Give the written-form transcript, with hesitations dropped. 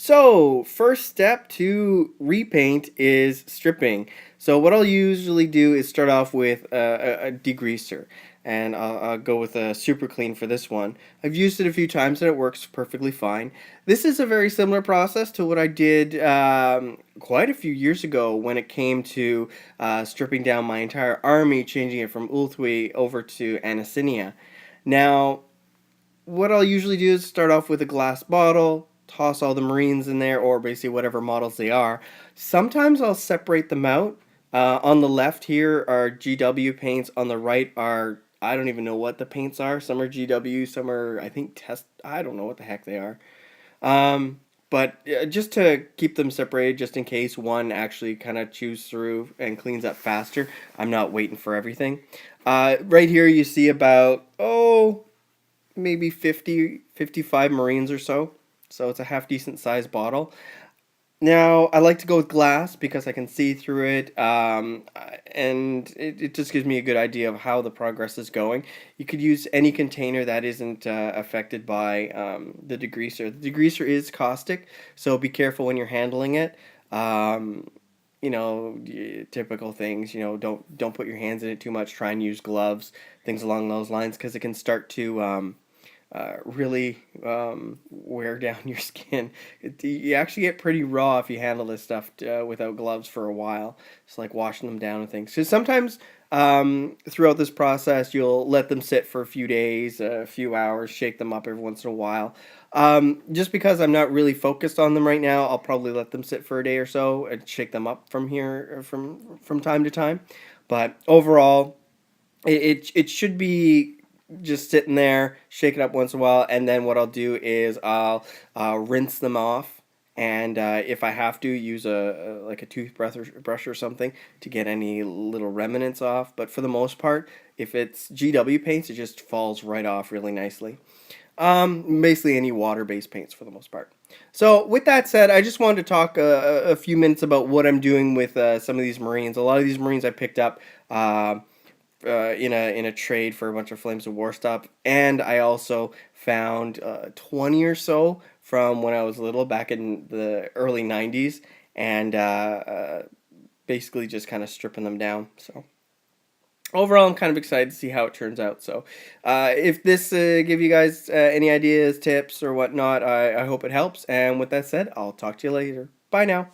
So, first step to repaint is stripping. So, what I'll usually do is start off with a degreaser, and I'll go with a super clean for this one. I've used it a few times and it works perfectly fine. This is a very similar process to what I did quite a few years ago when it came to stripping down my entire army, changing it from Ulthwi over to Anacinia. Now, what I'll usually do is start off with a glass bottle, toss all the Marines in there, or basically whatever models they are. Sometimes I'll separate them out. On the left here are GW paints. On the right are, I don't even know what the paints are. Some are GW, some are, I think, test. I don't know what the heck they are. But just to keep them separated, just in case one actually kind of chews through and cleans up faster, I'm not waiting for everything. Right here you see about, maybe 50, 55 Marines or so. So it's a half decent sized bottle. Now, I like to go with glass because I can see through it, and it just gives me a good idea of how the progress is going. You could use any container that isn't affected by the degreaser. The degreaser is caustic, so be careful when you're handling it. Um, typical things. Don't put your hands in it too much. Try and use gloves, things along those lines, because it can start to really wear down your skin. You actually get pretty raw if you handle this stuff without gloves for a while. It's like washing them down and things. So sometimes throughout this process, you'll let them sit for a few days, a few hours, shake them up every once in a while. Just because I'm not really focused on them right now, I'll probably let them sit for a day or so and shake them up from here from time to time. But overall, it should be just sitting there, shake it up once in a while, and then what I'll do is I'll rinse them off, and if I have to, use like a toothbrush or something to get any little remnants off. But for the most part, if it's GW paints, it just falls right off really nicely. Basically any water-based paints for the most part. So with that said, I just wanted to talk a few minutes about what I'm doing with some of these Marines. A lot of these Marines I picked up in a trade for a bunch of Flames of War stuff, and I also found 20 or so from when I was little, back in the early 90s, and basically just kind of stripping them down. So overall, I'm kind of excited to see how it turns out. So if this give you guys any ideas, tips, or whatnot, I hope it helps. And with that said, I'll talk to you later. Bye now.